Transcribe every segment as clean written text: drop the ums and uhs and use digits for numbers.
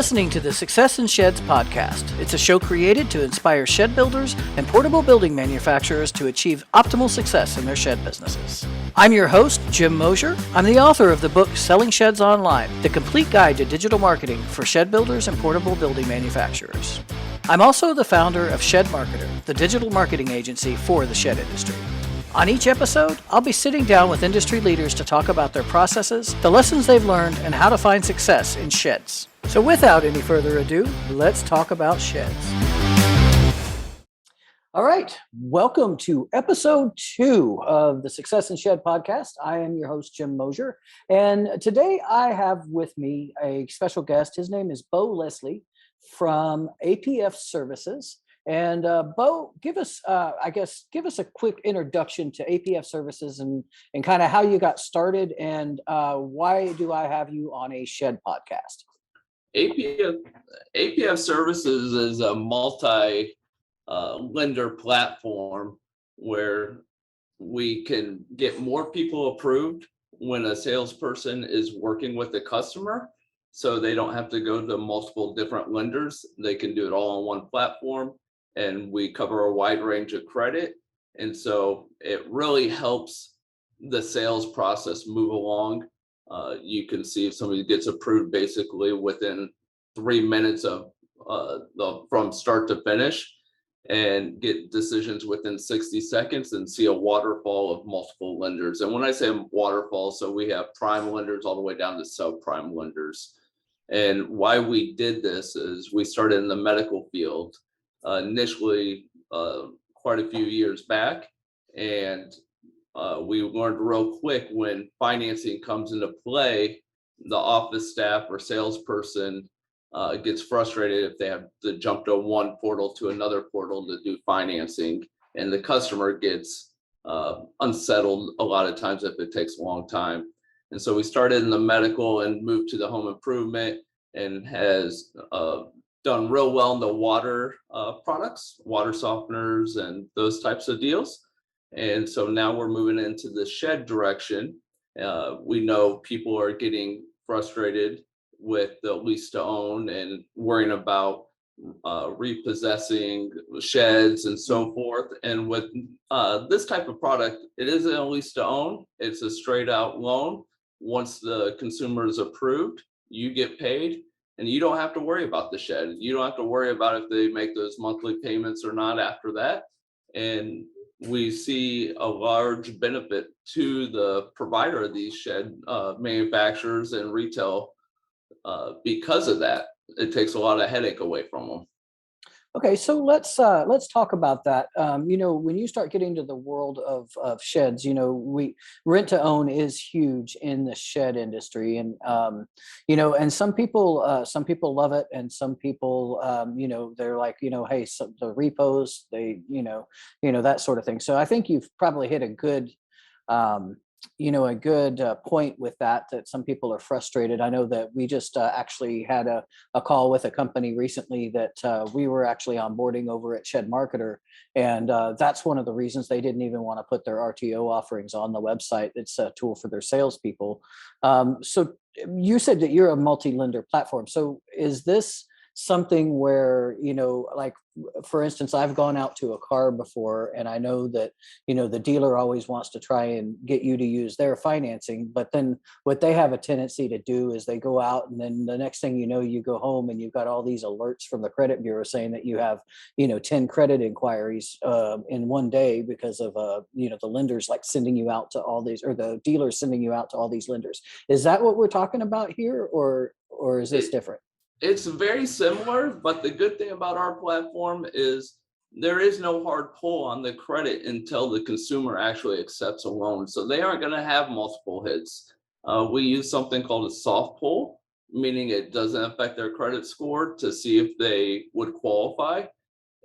listening to the Success in Sheds podcast. It's a show created to inspire shed builders and portable building manufacturers to achieve optimal success in their shed businesses. I'm your host, Jim Mosier. I'm the author of the book Selling Sheds Online, the complete guide to digital marketing for shed builders and portable building manufacturers. I'm also the founder of Shed Marketer, the digital marketing agency for the shed industry. On each episode, I'll be sitting down with industry leaders to talk about their processes, the lessons they've learned, and how to find success in sheds. So without any further ado, let's talk about sheds. All right, welcome to episode 2 of the Success in Shed podcast. I am your host, Jim Mosier, and today I have with me a special guest. His name is Bo Leslie from APF Services. And Bo, give us a quick introduction to APF Services and kind of how you got started and why do I have you on a shed podcast? APF Services is a multi-lender platform where we can get more people approved when a salesperson is working with the customer. So they don't have to go to multiple different lenders. They can do it all on one platform. And we cover a wide range of credit. And so it really helps the sales process move along. You can see if somebody gets approved basically within 3 minutes of from start to finish, and get decisions within 60 seconds and see a waterfall of multiple lenders. And when I say waterfall, so we have prime lenders all the way down to subprime lenders. And why we did this is we started in the medical field. Initially quite a few years back, and we learned real quick when financing comes into play, the office staff or salesperson gets frustrated if they have to jump to one portal to another portal to do financing, and the customer gets unsettled a lot of times if it takes a long time. And so we started in the medical and moved to the home improvement, and has done real well in the water products, water softeners, and those types of deals. And so now we're moving into the shed direction. We know people are getting frustrated with the lease to own and worrying about repossessing sheds and so forth. And with this type of product, it isn't a lease to own, it's a straight out loan. Once the consumer is approved, you get paid. And you don't have to worry about the shed. You don't have to worry about if they make those monthly payments or not after that. And we see a large benefit to the provider of these shed manufacturers and retail because of that. It takes a lot of headache away from them. Okay, so let's talk about that. When you start getting to the world of sheds, we rent to own is huge in the shed industry, and and some people love it, and some people they're like, hey, so the repos, they that sort of thing. So I think you've probably hit a good point with that some people are frustrated. I know that we just actually had a call with a company recently that we were actually onboarding over at Shed Marketer. And that's one of the reasons they didn't even want to put their RTO offerings on the website. It's a tool for their salespeople. So you said that you're a multi-lender platform. So is this something where, like, for instance, I've gone out to a car before, and I know that, the dealer always wants to try and get you to use their financing. But then what they have a tendency to do is they go out, and then the next thing you know, you go home and you've got all these alerts from the credit bureau saying that you have, 10 credit inquiries in one day because of, the lenders like sending you out to all these, or the dealers sending you out to all these lenders. Is that what we're talking about here, or is this different? It's very similar, but the good thing about our platform is there is no hard pull on the credit until the consumer actually accepts a loan. So they aren't going to have multiple hits. We use something called a soft pull, meaning it doesn't affect their credit score to see if they would qualify.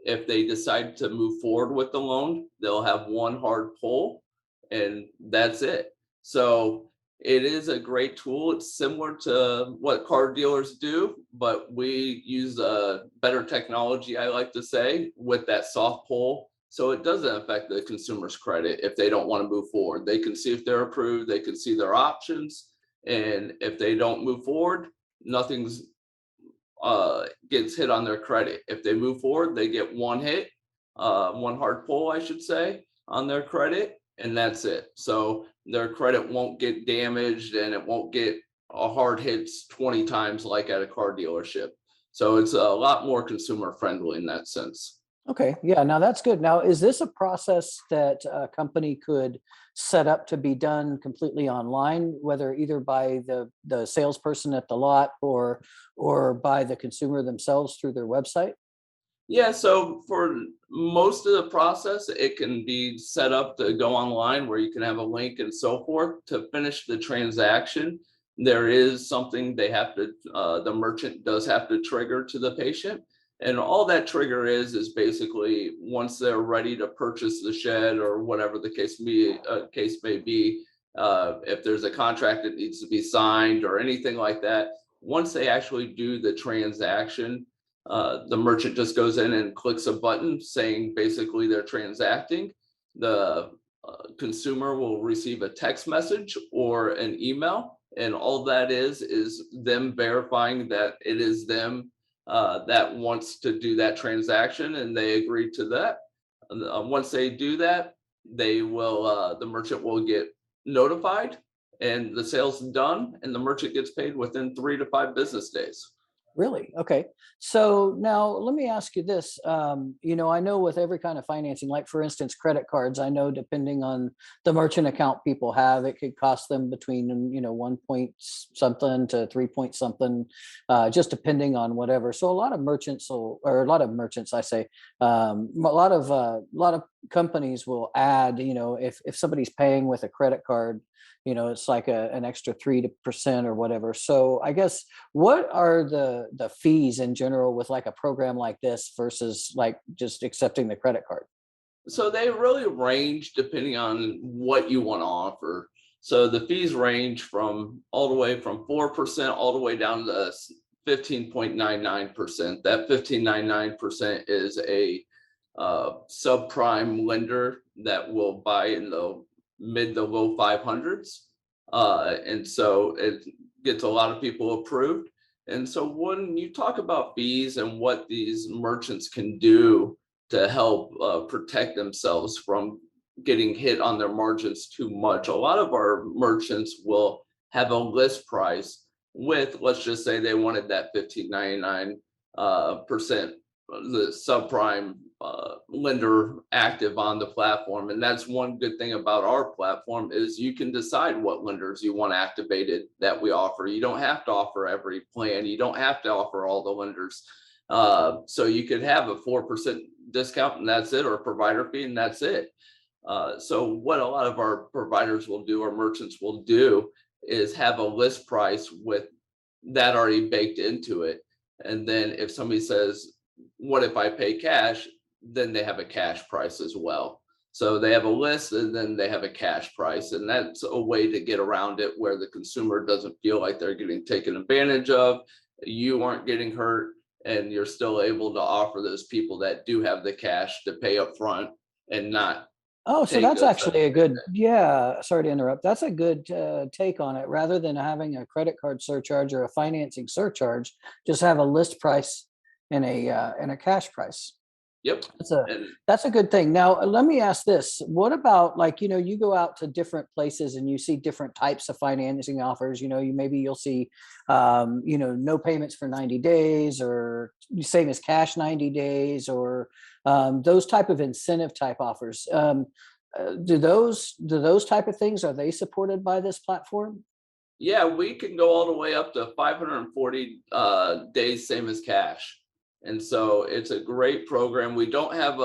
If they decide to move forward with the loan, they'll have one hard pull, and that's it. So it is a great tool. It's similar to what car dealers do, but we use a better technology, I like to say, with that soft pull. So it doesn't affect the consumer's credit if they don't want to move forward. They can see if they're approved, they can see their options. And if they don't move forward, nothing's gets hit on their credit. If they move forward, they get one hit, one hard pull, I should say, on their credit, and that's it. So their credit won't get damaged and it won't get a hard hits 20 times like at a car dealership. So it's a lot more consumer friendly in that sense. Okay, yeah, now that's good. Now, is this a process that a company could set up to be done completely online, whether either by the salesperson at the lot or by the consumer themselves through their website? Yeah, so for most of the process, it can be set up to go online where you can have a link and so forth. To finish the transaction, there is something they have to, the merchant does have to trigger to the patient. And all that trigger is basically once they're ready to purchase the shed or whatever the case may be, if there's a contract that needs to be signed or anything like that, once they actually do the transaction, the merchant just goes in and clicks a button saying basically they're transacting. The consumer will receive a text message or an email, and all that is them verifying that it is them that wants to do that transaction, and they agree to that. Once they do that, they will the merchant will get notified, and the sale's done, and the merchant gets paid within 3 to 5 business days. Really? Okay. So now let me ask you this. I know with every kind of financing, like for instance, credit cards, I know depending on the merchant account people have, it could cost them between, 1 point something to 3 point something, just depending on whatever. So a lot of merchants or a lot of merchants, I say, a lot of companies will add, if somebody's paying with a credit card, it's like an extra 3% or whatever. So I guess what are the fees in general with like a program like this versus like just accepting the credit card? So they really range depending on what you want to offer. So the fees range from all the way from 4% all the way down to 15.99%. That 15.99% is a subprime lender that will buy in the mid to low 500s. And so it gets a lot of people approved. And so when you talk about fees and what these merchants can do to help protect themselves from getting hit on their margins too much, a lot of our merchants will have a list price with, let's just say they wanted that 15.99 percent, the subprime lender active on the platform. And that's one good thing about our platform is you can decide what lenders you want activated that we offer. You don't have to offer every plan. You don't have to offer all the lenders. So you could have a 4% discount and that's it, or a provider fee and that's it. So what a lot of our providers will do or merchants will do is have a list price with that already baked into it. And then if somebody says, what if I pay cash? Then they have a cash price as well. So they have a list and then they have a cash price. And that's a way to get around it where the consumer doesn't feel like they're getting taken advantage of. You aren't getting hurt and you're still able to offer those people that do have the cash to pay up front and not Oh, so take that's a actually a 7. good, yeah, sorry to interrupt. That's a good take on it. Rather than having a credit card surcharge or a financing surcharge, just have a list price and a cash price. Yep. That's a And that's a good thing. Now, let me ask this. What about like, you go out to different places and you see different types of financing offers, you'll see no payments for 90 days or same as cash 90 days or those type of incentive type offers. Do those type of things, are they supported by this platform? yeah, we can go all the way up to 540 days, same as cash. And so it's a great program. We don't have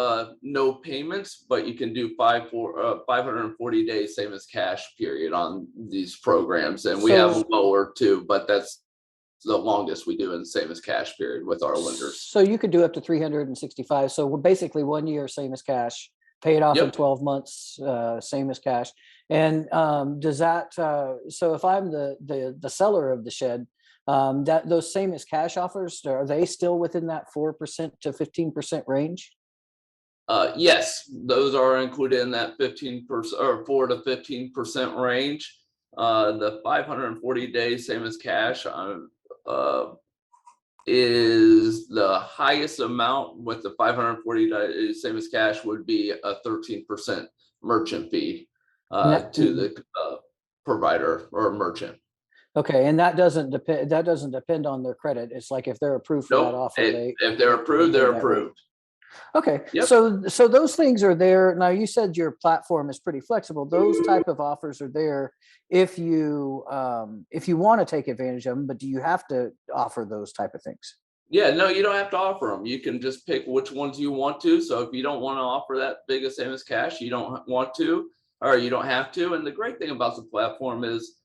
no payments, but you can do 540 days, same as cash period on these programs. And we have So lower too, but that's the longest we do in the same as cash period with our lenders. So you could do up to 365. So we're basically 1 year, same as cash, pay it off in Yep. 12 months, same as cash. And does that, so if I'm the seller of the shed, that those same as cash offers, are they still within that 4% to 15% range? Yes, those are included in that 15% or 4 to 15% range. The 540 days, same as cash. Uh, is the highest amount with the $540 same as cash would be a 13% merchant fee And that, to the provider or merchant. okay, and that doesn't depend on their credit. It's like if they're approved for that Nope. offer, they If they're they approved, pay they're that rate. approved. Okay, Yep. so those things are there. Now you said your platform is pretty flexible. Those type of offers are there if you want to take advantage of them, but do you have to offer those type of things? Yeah, no, you don't have to offer them. You can just pick which ones you want to. So if you don't want to offer that big a same as cash, you don't want to, or you don't have to. And the great thing about the platform is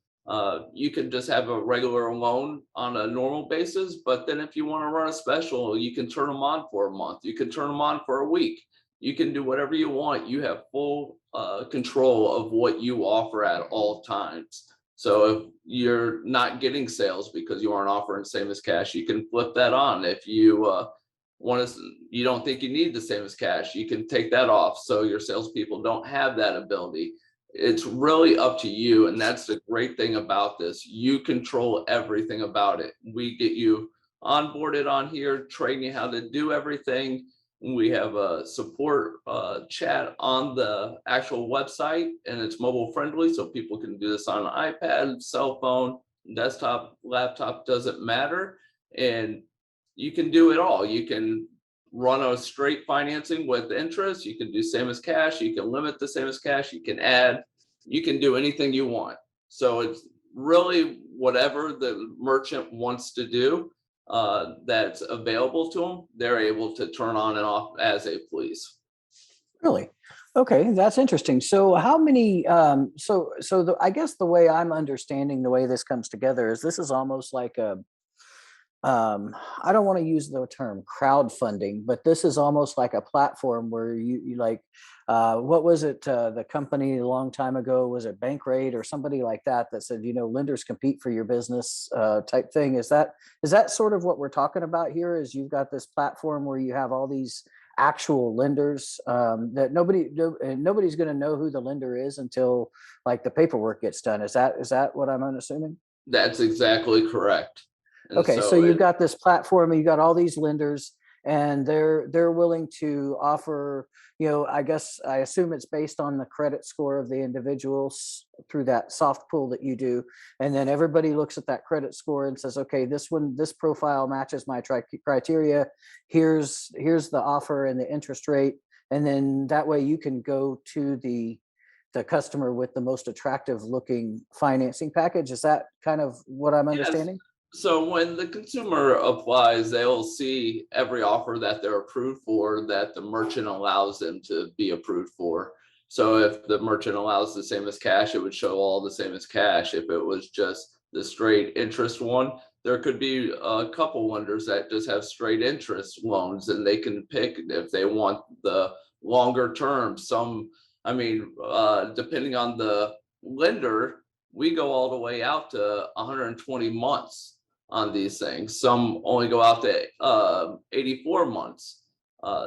you can just have a regular loan on a normal basis. But then if you want to run a special, you can turn them on for a month. You can turn them on for a week. You can do whatever you want. You have full control of what you offer at all times. So if you're not getting sales because you aren't offering same as cash, you can flip that on. If you want to, you don't think you need the same as cash, you can take that off. So your salespeople don't have that ability. It's really up to you, and that's the great thing about this. You control everything about it. We get you onboarded on here, train you how to do everything. We have a support chat on the actual website, and it's mobile friendly, so people can do this on an iPad, cell phone, desktop, laptop, doesn't matter. And you can do it all. You can run a straight financing with interest. You can do same as cash. You can limit the same as cash. You can add. You can do anything you want. So it's really whatever the merchant wants to do that's available to them, they're able to turn on and off as they please. Really? Okay, that's interesting. So how many I guess the way I'm understanding the way this comes together is this is almost like a I don't want to use the term crowdfunding, but this is almost like a platform where you like what was it the company a long time ago, was it Bankrate or somebody like that said, lenders compete for your business type thing. Is that sort of what we're talking about here, is you've got this platform where you have all these actual lenders that nobody's going to know who the lender is until like the paperwork gets done. Is that what I'm unassuming? That's exactly correct. And Okay, so so you've it, got this platform, and you've got all these lenders, and they're willing to offer, I guess I assume it's based on the credit score of the individuals through that soft pull that you do. And then everybody looks at that credit score and says, okay, this profile matches my criteria. Here's the offer and the interest rate. And then that way you can go to the customer with the most attractive looking financing package. Is that kind of what I'm yes. understanding? So when the consumer applies, they'll see every offer that they're approved for that the merchant allows them to be approved for. So if the merchant allows the same as cash, it would show all the same as cash. If it was just the straight interest one, there could be a couple lenders that just have straight interest loans, and they can pick if they want the longer term. Depending on the lender, we go all the way out to 120 months on these things. Some only go out to 84 months.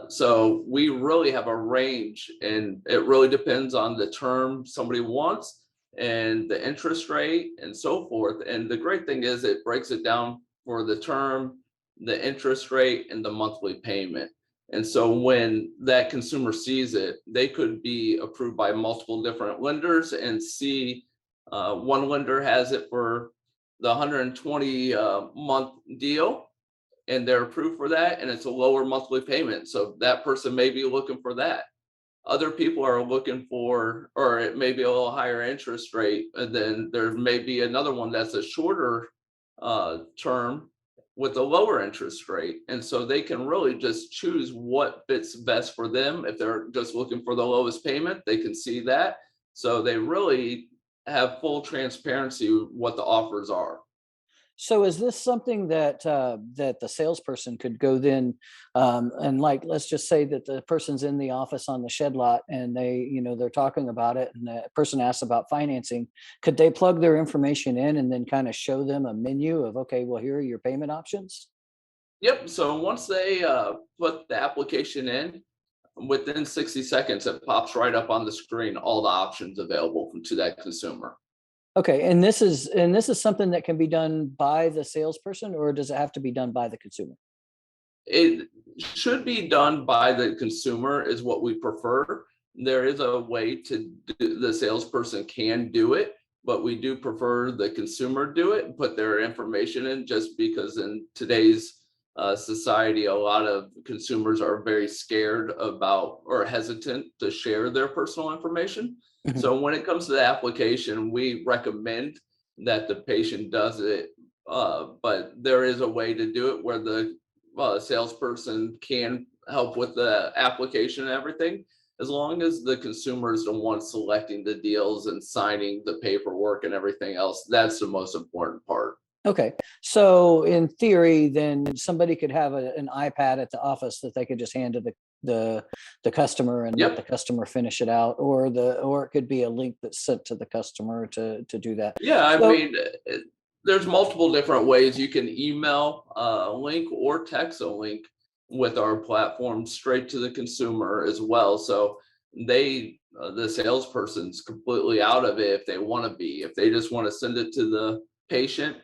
So we really have a range, and it really depends on the term somebody wants and the interest rate and so forth. And the great thing is it breaks it down for the term, the interest rate, and the monthly payment. And so when that consumer sees it, they could be approved by multiple different lenders and see one lender has it for the 120 month deal, and they're approved for that, and it's a lower monthly payment. So that person may be looking for that. Other people are looking for, or it may be a little higher interest rate, and then there may be another one that's a shorter term with a lower interest rate. And so they can really just choose what fits best for them. If they're just looking for the lowest payment, they can see that. So they really have full transparency what the offers are. So is this something that the salesperson could go then and like let's just say that the person's in the office on the shed lot and they're talking about it and the person asks about financing. Could they plug their information in and then kind of show them a menu of, okay, well, here are your payment options? Yep. So once they put the application in, within 60 seconds, it pops right up on the screen, all the options available to that consumer. Okay, and this is something that can be done by the salesperson, or does it have to be done by the consumer? It should be done by the consumer is what we prefer. There is a way to do, the salesperson can do it, but we do prefer the consumer do it, put their information in, just because in today's society, a lot of consumers are very scared about or hesitant to share their personal information. Mhm. So when it comes to the application, we recommend that the patient does it, but there is a way to do it where the salesperson can help with the application and everything, as long as the consumer is the one selecting the deals and signing the paperwork and everything else. That's the most important part. Okay, so in theory, then somebody could have an iPad at the office that they could just hand to the customer and let the Yep. customer finish it out, or it could be a link that's sent to the customer to do that. Yeah, I So mean, there's multiple different ways you can email a link or text a link with our platform straight to the consumer as well. So the salesperson's completely out of it if they want to be. If they just want to send it to the patient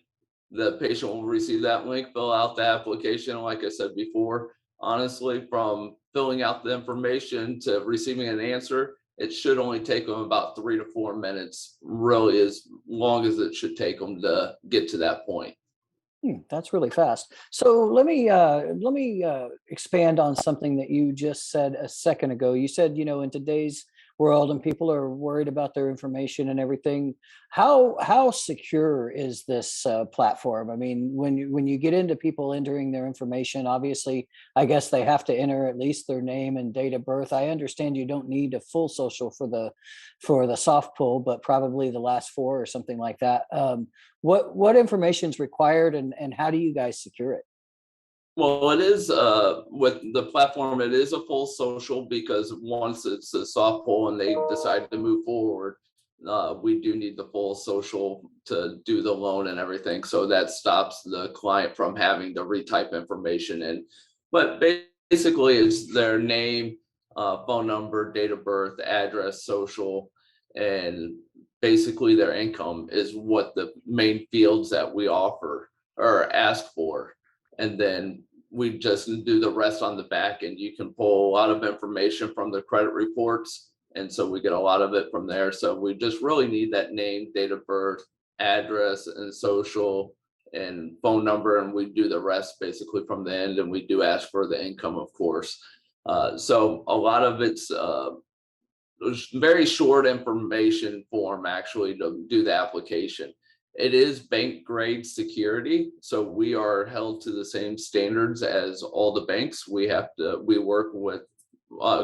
will receive that link, fill out the application. Like I said before, honestly, from filling out the information to receiving an answer, it should only take them about 3 to 4 minutes, really, as long as it should take them to get to that point. That's really fast. So let me expand on something that you just said a second ago. You said, in today's world, and people are worried about their information and everything. How secure is this platform? I mean, when you get into people entering their information, obviously, I guess they have to enter at least their name and date of birth. I understand you don't need a full social for the soft pull, but probably the last four or something like that. What information is required, and how do you guys secure it? Well, it is with the platform, it is a full social because once it's a soft pull and they decide to move forward, we do need the full social to do the loan and everything. So that stops the client from having to retype information in. But basically, it's their name, phone number, date of birth, address, social, and basically their income is what the main fields that we offer or ask for. And then we just do the rest on the back, and you can pull a lot of information from the credit reports, and so we get a lot of it from there. So we just really need that name, date of birth, address, and social and phone number, and we do the rest basically from the end. And we do ask for the income, of course. So a lot of it's very short information form actually to do the application. It is bank grade security, so we are held to the same standards as all the banks. We work with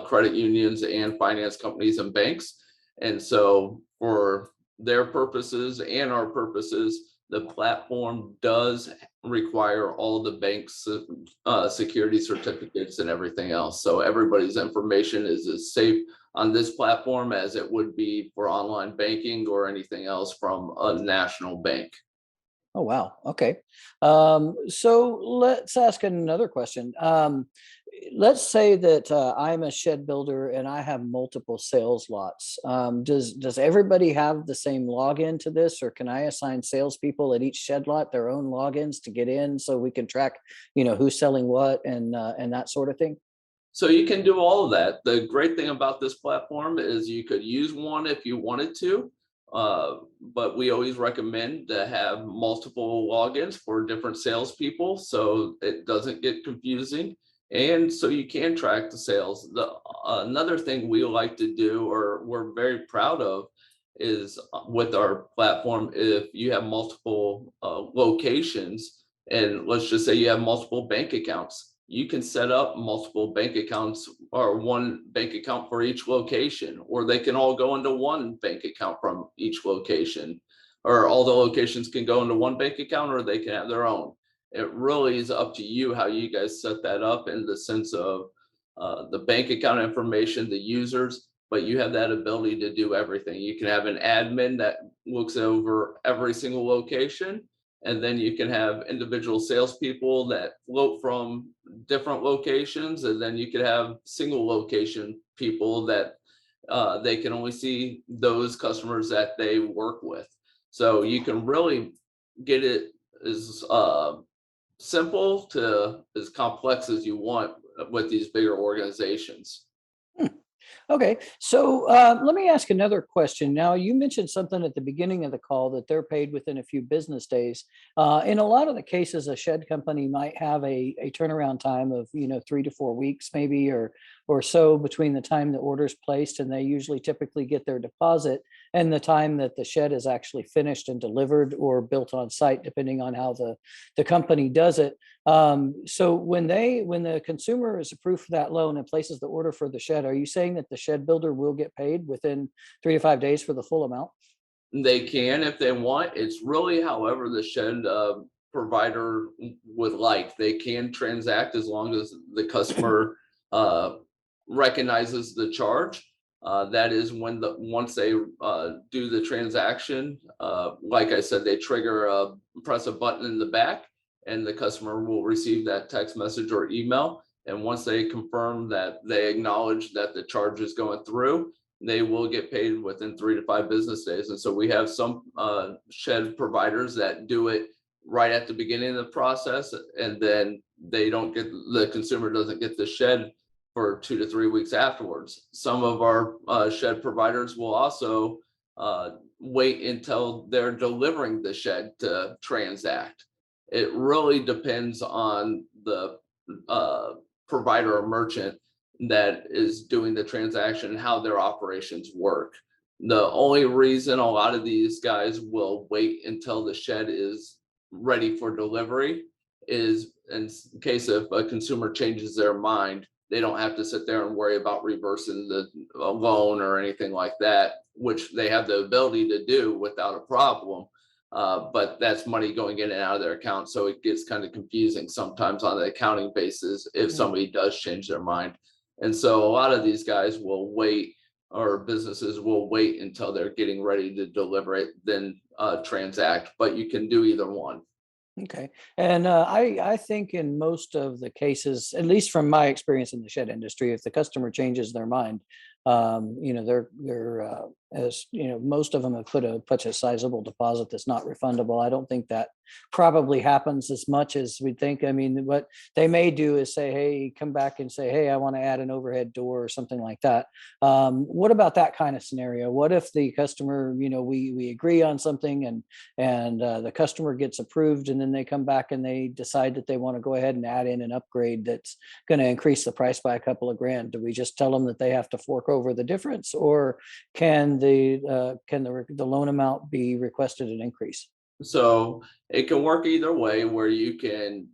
credit unions and finance companies and banks, and so for their purposes and our purposes, the platform does require all the banks security certificates and everything else. So everybody's information is as safe on this platform as it would be for online banking or anything else from a national bank. Oh, wow. Okay. So let's ask another question. Let's say that I'm a shed builder and I have multiple sales lots. Does everybody have the same login to this, or can I assign salespeople at each shed lot their own logins to get in so we can track, who's selling what and that sort of thing? So you can do all of that. The great thing about this platform is you could use one if you wanted to, but we always recommend to have multiple logins for different salespeople so it doesn't get confusing, and so you can track the sales. Another thing we like to do, or we're very proud of, is with our platform. If you have multiple locations, and let's just say you have multiple bank accounts, you can set up multiple bank accounts or one bank account for each location, or they can all go into one bank account from each location, or all the locations can go into one bank account, or they can have their own. It really is up to you how you guys set that up in the sense of the bank account information, the users, but you have that ability to do everything. You can have an admin that looks over every single location, and then you can have individual salespeople that float from different locations, and then you could have single location people that they can only see those customers that they work with. So you can really get it as simple to as complex as you want with these bigger organizations. Hmm. Okay, so let me ask another question. Now, you mentioned something at the beginning of the call that they're paid within a few business days. In a lot of the cases, a shed company might have a turnaround time of 3 to 4 weeks, maybe, or so between the time the order is placed, and they usually typically get their deposit and the time that the shed is actually finished and delivered or built on site, depending on how the company does it. So when the consumer is approved for that loan and places the order for the shed, are you saying that the shed builder will get paid within 3 to 5 days for the full amount? They can if they want. It's really however the shed provider would like. They can transact as long as the customer uh, recognizes the charge. That is when once they do the transaction, like I said, they trigger press a button in the back, and the customer will receive that text message or email. And once they confirm that they acknowledge that the charge is going through, they will get paid within 3 to 5 business days. And so we have some shed providers that do it right at the beginning of the process, and then the consumer doesn't get the shed for 2 to 3 weeks afterwards. Some of our shed providers will also wait until they're delivering the shed to transact. It really depends on the provider or merchant that is doing the transaction and how their operations work. The only reason a lot of these guys will wait until the shed is ready for delivery is in case if a consumer changes their mind, they don't have to sit there and worry about reversing the loan or anything like that, which they have the ability to do without a problem. But that's money going in and out of their account. So it gets kind of confusing sometimes on the accounting basis if Mm. somebody does change their mind. And so a lot of these guys will wait, or businesses will wait until they're getting ready to deliver it, then transact. But you can do either one. Okay. And I think in most of the cases, at least from my experience in the shed industry, if the customer changes their mind, they're as most of them have put a sizable deposit that's not refundable. I don't think that probably happens as much as we'd think. I mean, what they may do is say, hey, come back and say, hey, I want to add an overhead door or something like that. What about that kind of scenario? What if the customer, we agree on something, and the customer gets approved, and then they come back and they decide that they want to go ahead and add in an upgrade that's going to increase the price by a couple of grand? Do we just tell them that they have to fork over the difference, or can the loan amount be requested an increase? So it can work either way, where you can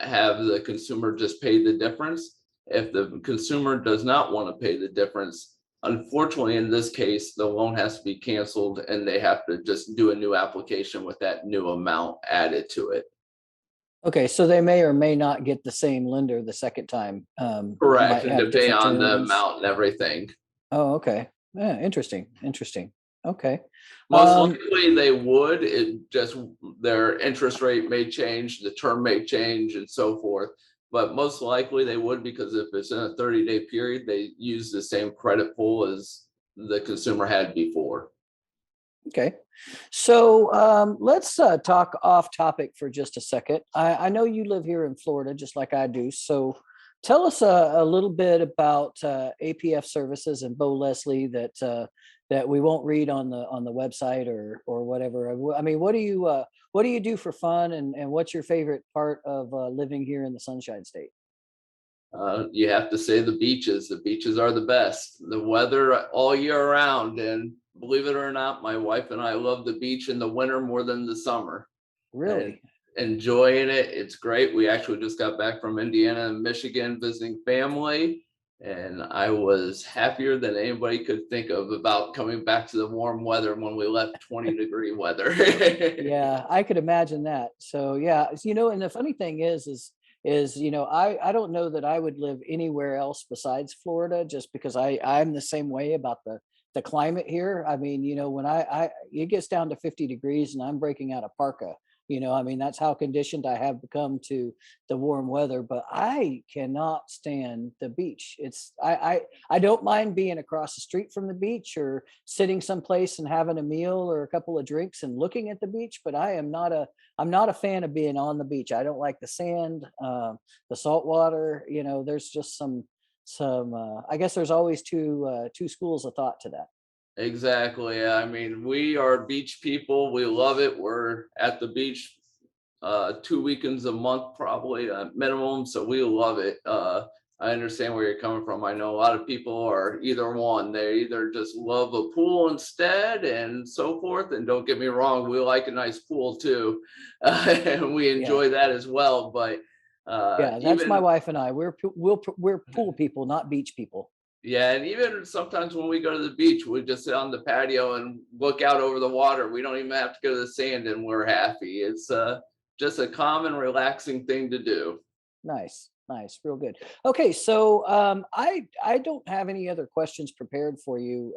have the consumer just pay the difference. If the consumer does not want to pay the difference, unfortunately, in this case, the loan has to be canceled and they have to just do a new application with that new amount added to it. Okay, so they may or may not get the same lender the second time. Correct. Might And have depending different on the terms. amount and everything. Oh, okay. Yeah, interesting. Interesting. Okay. Most Um, likely they would, it just their interest rate may change, the term may change and so forth. But most likely they would, because if it's in a 30-day period, they use the same credit pool as the consumer had before. okay. So let's talk off topic for just a second. I know you live here in Florida, just like I do. So tell us a little bit about APF Services and Bo Leslie that we won't read on the website or whatever. I mean, what do you do for fun, and what's your favorite part of living here in the Sunshine State? You have to say the beaches. The beaches are the best. The weather all year round. And believe it or not, my wife and I love the beach in the winter more than the summer. And Really? enjoying it. It's great. We actually just got back from Indiana and Michigan visiting family, and I was happier than anybody could think of about coming back to the warm weather when we left 20-degree weather. Yeah, I could imagine that. So yeah, and the funny thing is I don't know that I would live anywhere else besides Florida, just because I'm the same way about the climate here. I mean, when I it gets down to 50 degrees and I'm breaking out a parka, I mean, that's how conditioned I have become to the warm weather, but I cannot stand the beach. I don't mind being across the street from the beach or sitting someplace and having a meal or a couple of drinks and looking at the beach, but I'm not a fan of being on the beach. I don't like the sand, the salt water. There's just I guess there's always two schools of thought to that. Exactly. I mean, we are beach people. We love it. We're at the beach 2 weekends a month, probably minimum. So we love it. I understand where you're coming from. I know a lot of people are either one. They either just love a pool instead and so forth. And don't get me wrong, we like a nice pool too, and we Yeah. enjoy that as well. But Yeah, that's my even wife and I. We're pool people, not beach people. yeah, and even sometimes when we go to the beach, we just sit on the patio and look out over the water. We don't even have to go to the sand, and we're happy. It's just a calm and relaxing thing to do. Nice, nice, real good. Okay, so I don't have any other questions prepared for you.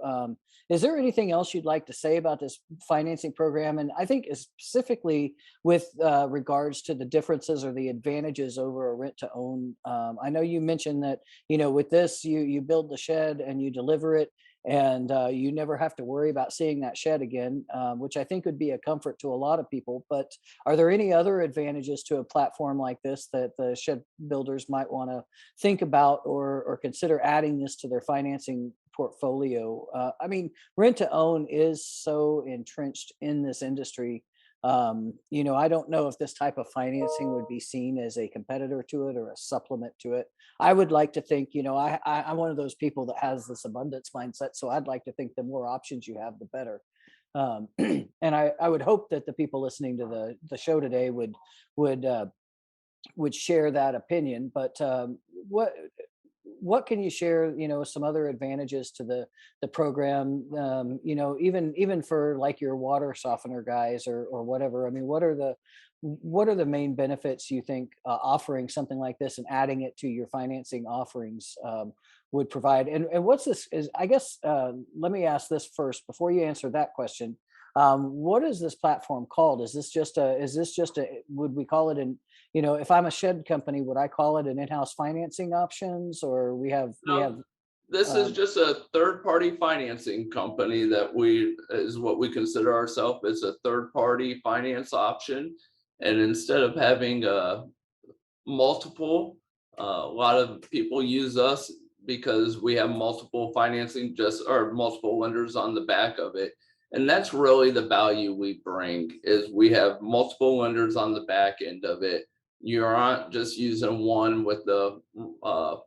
Is there anything else you'd like to say about this financing program? And I think specifically with regards to the differences or the advantages over a rent to own. I know you mentioned that with this you build the shed and you deliver it, and you never have to worry about seeing that shed again, which I think would be a comfort to a lot of people. But are there any other advantages to a platform like this that the shed builders might want to think about or consider adding this to their financing portfolio? I mean, rent to own is so entrenched in this industry. I don't know if this type of financing would be seen as a competitor to it or a supplement to it. I would like to think, I'm one of those people that has this abundance mindset, so I'd like to think the more options you have, the better. And I would hope that the people listening to the show today would uh, would share that opinion. But what can you share? Some other advantages to the program. Even for like your water softener guys or whatever. I mean, what are the main benefits you think offering something like this and adding it to your financing offerings would provide? And what's this is, I guess, let me ask this first before you answer that question. What is this platform called? Is this just a, would we call it if I'm a shed company, would I call it an in-house financing options, or we have, No, this is um, just a third-party financing company that we is what we consider ourselves as a third-party finance option. And instead of having multiple. A lot of people use us because we have multiple financing just or multiple lenders on the back of it. And that's really the value we bring is we have multiple lenders on the back end of it. You aren't just using one with the uh,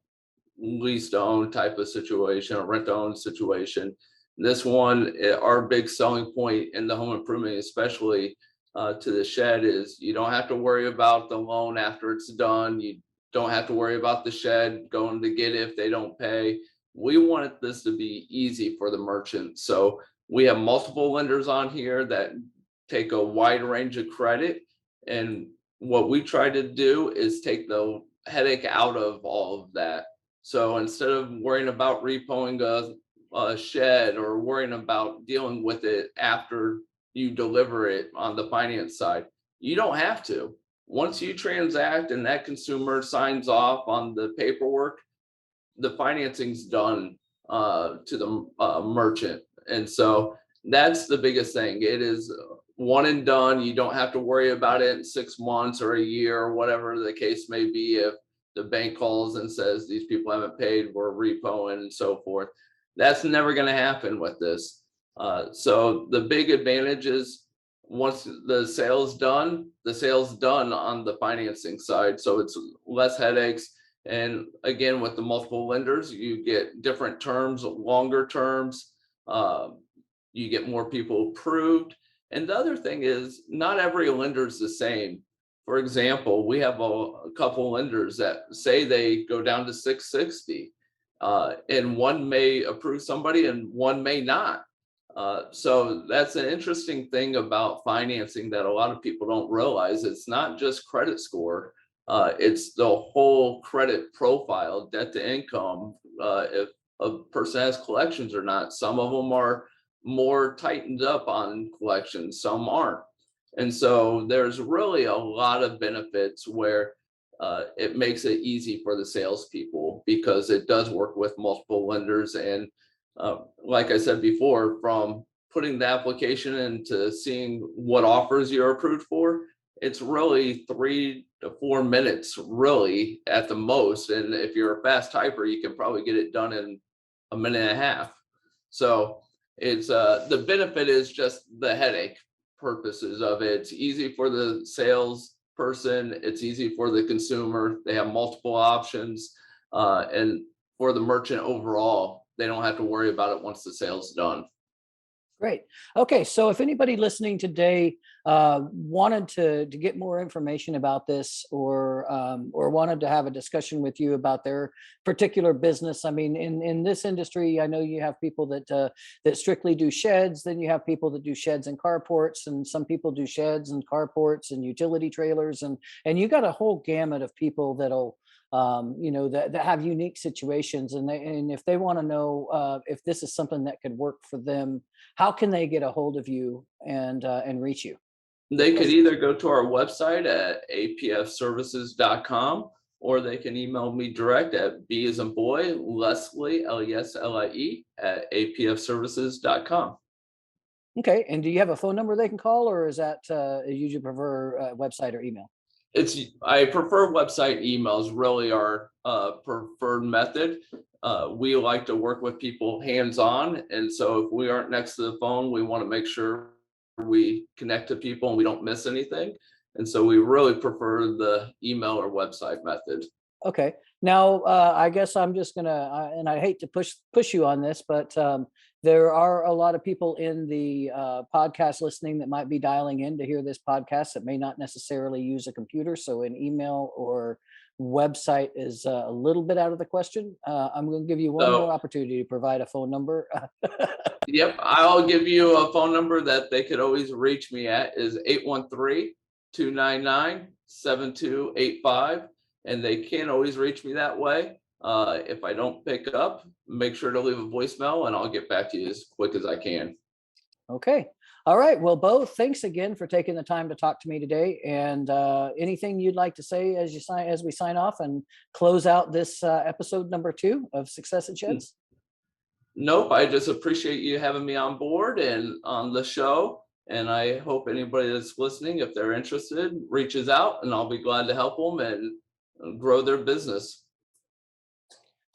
lease to own type of situation or rent to own situation. This one, our big selling point in the home improvement, especially to the shed, is you don't have to worry about the loan after it's done. You don't have to worry about the shed going to get it if they don't pay. We wanted this to be easy for the merchant. So we have multiple lenders on here that take a wide range of credit. And what we try to do is take the headache out of all of that. So instead of worrying about repoing a shed or worrying about dealing with it after you deliver it on the finance side, you don't have to. Once you transact and that consumer signs off on the paperwork, the financing's done to the merchant. And so that's the biggest thing. It is one and done. You don't have to worry about it in 6 months or a year or whatever the case may be. If the bank calls and says these people haven't paid, we're repoing and so forth. That's never going to happen with this. So the big advantage is once the sale's done, the sale's done on the financing side. So it's less headaches. And again, with the multiple lenders, you get different terms, longer terms. Uh, you get more people approved. And the other thing is, not every lender is the same. For example, we have a couple lenders that say they go down to 660, and one may approve somebody and one may not. So that's an interesting thing about financing that a lot of people don't realize. It's not just credit score. It's the whole credit profile, debt to income, if a person has collections or not. Some of them are more tightened up on collections, some aren't. And so there's really a lot of benefits where it makes it easy for the salespeople because it does work with multiple lenders. And like I said before, from putting the application in to seeing what offers you're approved for, it's really 3 to 4 minutes, really at the most. And if you're a fast typer, you can probably get it done in a minute and a half. So it's the benefit is just the headache purposes of it. It's easy for the sales person, it's easy for the consumer. They have multiple options. And for the merchant overall, they don't have to worry about it once the sale's done. Great. Okay, so if anybody listening today wanted to get more information about this, or wanted to have a discussion with you about their particular business, I mean, in this industry, I know you have people that strictly do sheds. Then you have people that do sheds and carports, and some people do sheds and carports and utility trailers, and you got a whole gamut of people that'll that have unique situations, and if they want to know if this is something that could work for them, how can they get a hold of you and reach you? They could either go to our website at apfservices.com, or they can email me direct at B as in boy, Leslie, Leslie at apfservices.com. Okay, and do you have a phone number they can call, or is that you prefer website or email? I prefer website. Emails really our preferred method. We like to work with people hands-on, and so if we aren't next to the phone, we want to make sure we connect to people and we don't miss anything. And so we really prefer the email or website method. Okay. Now, I guess I'm just gonna, and I hate to push you on this, but there are a lot of people in the podcast listening that might be dialing in to hear this podcast that may not necessarily use a computer. So an email or website is a little bit out of the question. I'm going to give you one more So, opportunity to provide a phone number. yep, I'll give you a phone number that they could always reach me at is 813-299-7285. And they can always reach me that way. If I don't pick up, make sure to leave a voicemail and I'll get back to you as quick as I can. Okay. All right. Well, Bo, thanks again for taking the time to talk to me today. And anything you'd like to say as we sign off and close out this episode number 2 of Success at Sheds? Nope, I just appreciate you having me on board and on the show. And I hope anybody that's listening, if they're interested, reaches out and I'll be glad to help them and grow their business.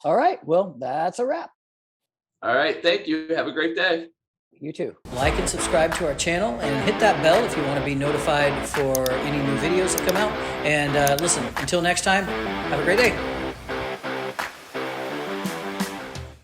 All right. Well, that's a wrap. All right. Thank you. Have a great day. You too. Like and subscribe to our channel and hit that bell if you want to be notified for any new videos that come out. And listen, until next time, have a great day.